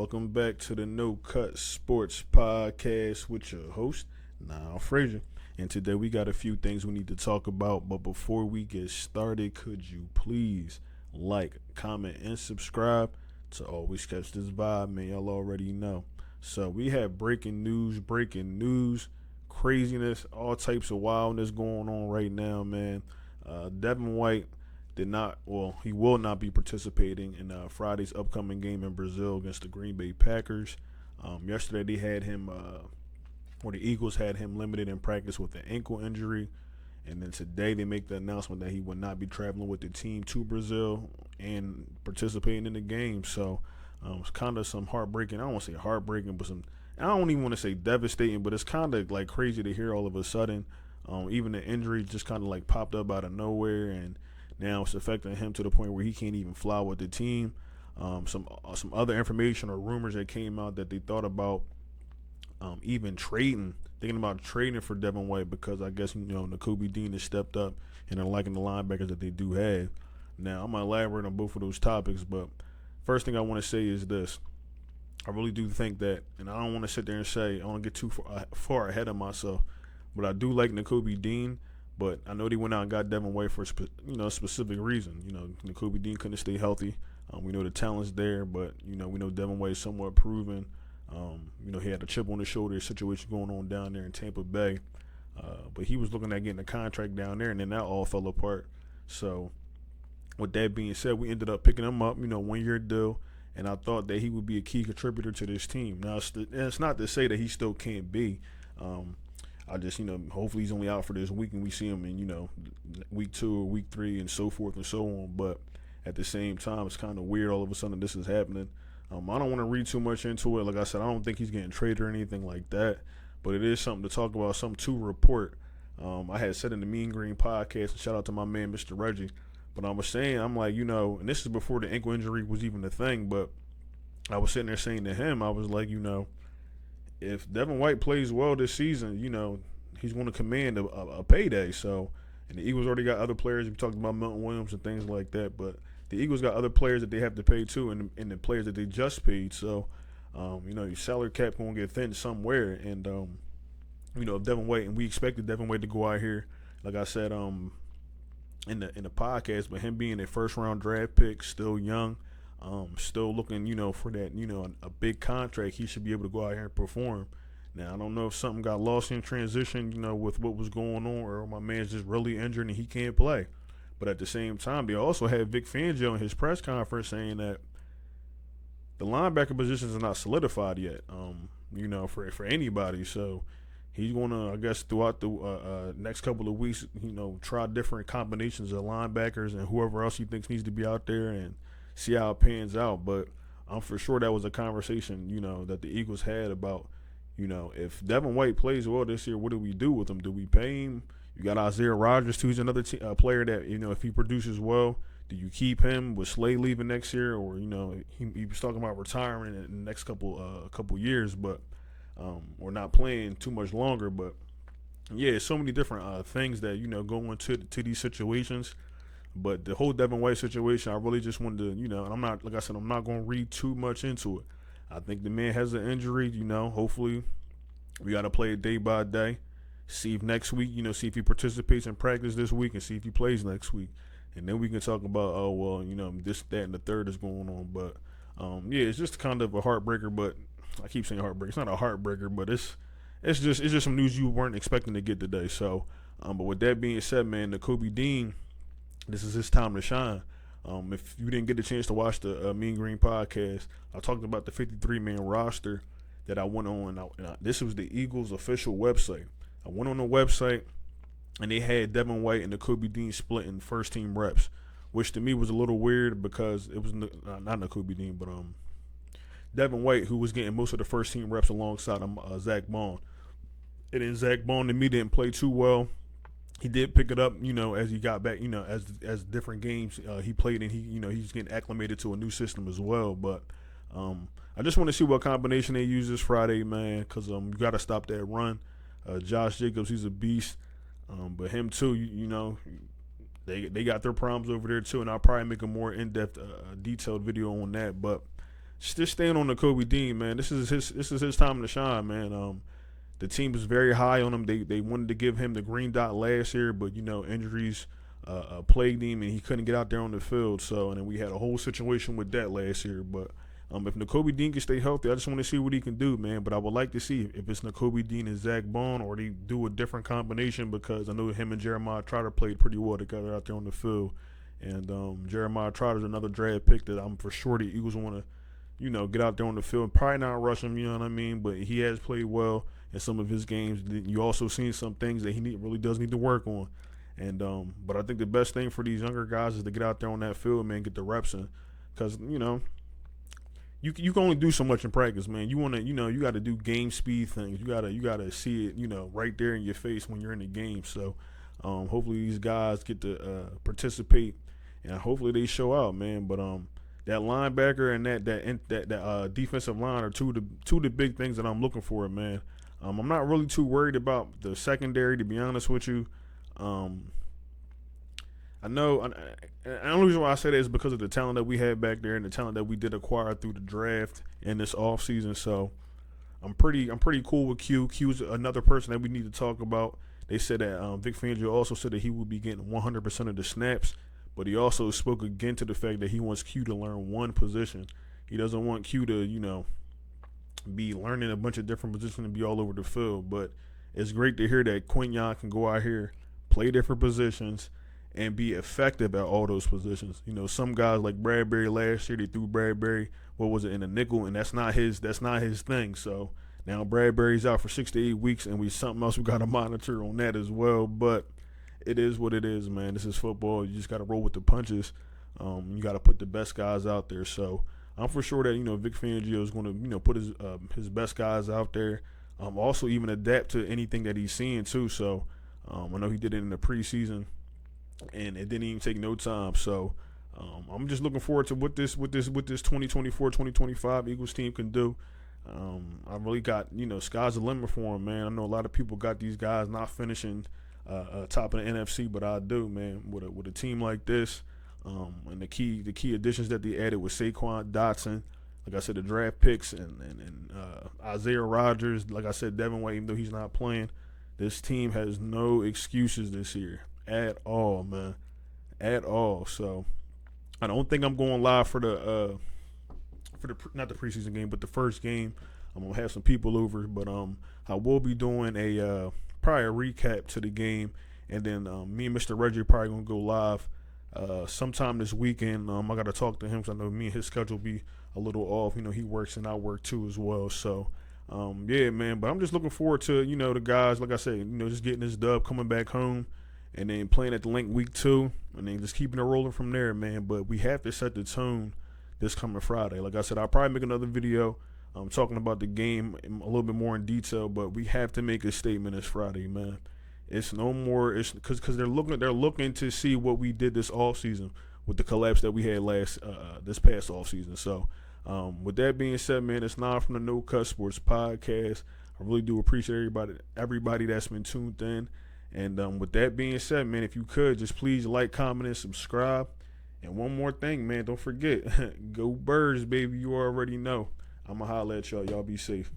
Welcome back to the No Cut Sports Podcast with your host, Niall Frazier. And today we got a few things we need to talk about. But before we get started, could you please like, comment, and subscribe to always catch this vibe, man? Y'all already know. So we have breaking news, craziness, all types of wildness going on right now, man. Devin White he will not be participating in Friday's upcoming game in Brazil against the Green Bay Packers. Yesterday they had him, the Eagles had him limited in practice with an ankle injury. And then today they make the announcement that he will not be traveling with the team to Brazil and participating in the game. So it's kind of some heartbreaking. I don't want to say heartbreaking, but I don't even want to say devastating, but it's kind of like crazy to hear all of a sudden. Even the injury just kind of like popped up out of nowhere, and now it's affecting him to the point where he can't even fly with the team. Some other information or rumors that came out that they thought about thinking about trading for Devin White because I guess Nakobe Dean has stepped up and they're liking the linebackers that they do have. Now I'm gonna elaborate on both of those topics, but first thing I want to say is this: I really do think that, and I don't want to sit there and say I don't want to get too far ahead of myself, but I do like Nakobe Dean. But I know they went out and got Devin White for a specific reason. Nakobe Dean couldn't stay healthy. We know the talent's there, but we know Devin White is somewhat proven. He had a chip on his shoulder situation going on down there in Tampa Bay, but he was looking at getting a contract down there, and then that all fell apart. So, with that being said, we ended up picking him up, 1 year deal, and I thought that he would be a key contributor to this team. Now, it's not to say that he still can't be. I just, hopefully he's only out for this week and we see him in, week 2 or week 3 and so forth and so on. But at the same time, it's kind of weird all of a sudden this is happening. I don't want to read too much into it. Like I said, I don't think he's getting traded or anything like that. But it is something to talk about, something to report. I had said in the Mean Green podcast, and shout out to my man, Mr. Reggie. But I was saying, I'm like, and this is before the ankle injury was even a thing. But I was sitting there saying to him, I was like, if Devin White plays well this season, he's going to command a payday. So, and the Eagles already got other players. We talked about Milton Williams and things like that, but the Eagles got other players that they have to pay too, and the players that they just paid. So, your salary cap going to get thin somewhere. And if Devin White, and we expected Devin White to go out here, like I said, in the podcast, but him being a first round draft pick, still young. Still looking, for that, a big contract. He should be able to go out here and perform. Now, I don't know if something got lost in transition, with what was going on, or my man's just really injured and he can't play. But at the same time, they also had Vic Fangio in his press conference saying that the linebacker positions are not solidified yet, for anybody. So he's going to, I guess, throughout the next couple of weeks, try different combinations of linebackers and whoever else he thinks needs to be out there and see how it pans out. But I'm for sure that was a conversation, that the Eagles had about, if Devin White plays well this year, what do we do with him? Do we pay him? You got Isaiah Rodgers, who's another player that, if he produces well, do you keep him with Slay leaving next year? Or, he was talking about retiring in the next couple years, but or not playing too much longer. But, yeah, so many different things that, go into these situations. But the whole Devin White situation, I really just wanted to, and I'm not, like I said, I'm not going to read too much into it. I think the man has an injury, hopefully we got to play it day by day. See if next week, see if he participates in practice this week and see if he plays next week. And then we can talk about, this, that, and the third is going on. But, it's just kind of a heartbreaker, but I keep saying heartbreaker. It's not a heartbreaker, but it's just some news you weren't expecting to get today. So, but with that being said, man, Nakobe Dean, this is his time to shine. If you didn't get the chance to watch the Mean Green podcast, I talked about the 53-man roster that I went on. This was the Eagles' official website. I went on the website, and they had Devin White and Nakobe Dean splitting first-team reps, which to me was a little weird because it was not Nakobe Dean, but Devin White, who was getting most of the first-team reps alongside Zach Bond. And then Zach Bond, to me, didn't play too well. He did pick it up, as he got back, as different games he played, and he's getting acclimated to a new system as well. But I just want to see what combination they use this Friday, man, because you got to stop that run. Josh Jacobs, he's a beast, but him too, they got their problems over there too, and I'll probably make a more in-depth, detailed video on that. But just staying on the Kobe Dean, man. This is his time to shine, man. The team was very high on him. They wanted to give him the green dot last year, but injuries plagued him and he couldn't get out there on the field. So, and then we had a whole situation with that last year. But if Nakobe Dean can stay healthy, I just want to see what he can do, man. But I would like to see if it's Nakobe Dean and Zach Bond or they do a different combination, because I know him and Jeremiah Trotter played pretty well together out there on the field. And Jeremiah Trotter is another draft pick that I'm for sure the Eagles want to, get out there on the field. Probably not rush him, you know what I mean? But he has played well in some of his games. You also seen some things that he really does need to work on. And but I think the best thing for these younger guys is to get out there on that field, man, get the reps in, because you can only do so much in practice, man. You want to, you got to do game speed things. You gotta see it, right there in your face when you're in the game. So hopefully these guys get to participate, and hopefully they show out, man. But that linebacker and that defensive line are two of the big things that I'm looking for, man. I'm not really too worried about the secondary, to be honest with you. I know, and the only reason why I say that is because of the talent that we had back there and the talent that we did acquire through the draft in this offseason. So I'm pretty cool with Q. Q's another person that we need to talk about. They said that Vic Fangio also said that he would be getting 100% of the snaps, but he also spoke again to the fact that he wants Q to learn one position. He doesn't want Q to, be learning a bunch of different positions and be all over the field. But it's great to hear that Quinyon can go out here, play different positions, and be effective at all those positions. Some guys like Bradbury last year, they threw Bradbury, in a nickel, and that's not his thing. So now Bradbury's out for 6 to 8 weeks, and something else we got to monitor on that as well. But it is what it is, man. This is football. You just got to roll with the punches. You got to put the best guys out there. So I'm for sure that Vic Fangio is going to put his best guys out there. Also even adapt to anything that he's seeing too. So I know he did it in the preseason, and it didn't even take no time. So I'm just looking forward to what this 2024-2025 Eagles team can do. I really got, sky's the limit for them, man. I know a lot of people got these guys not finishing top of the NFC, but I do, man. With a team like this, and the key additions that they added with Saquon Dotson, like I said, the draft picks and Isaiah Rodgers, like I said, Devin White, even though he's not playing, this team has no excuses this year at all, man, at all. So I don't think I'm going live for the not the preseason game, but the first game. I'm gonna have some people over, but I will be doing probably a recap to the game, and then me and Mr. Reggie are probably gonna go live sometime this weekend. I got to talk to him because I know me and his schedule be a little off. He works and I work too as well. So yeah, man. But I'm just looking forward to the guys, like I said, just getting this dub, coming back home, and then playing at the Link week 2, and then just keeping it rolling from there, man. But we have to set the tone this coming Friday. Like I said, I'll probably make another video talking about the game a little bit more in detail, but we have to make a statement this Friday, man. It's no more. It's because they're looking to see what we did this offseason with the collapse that we had this past offseason. So with that being said, man, it's not from the No Cut Sports podcast. I really do appreciate everybody that's been tuned in. And with that being said, man, if you could just please like, comment, and subscribe. And one more thing, man, don't forget, go Birds, baby. You already know. I'ma holler at y'all. Y'all be safe.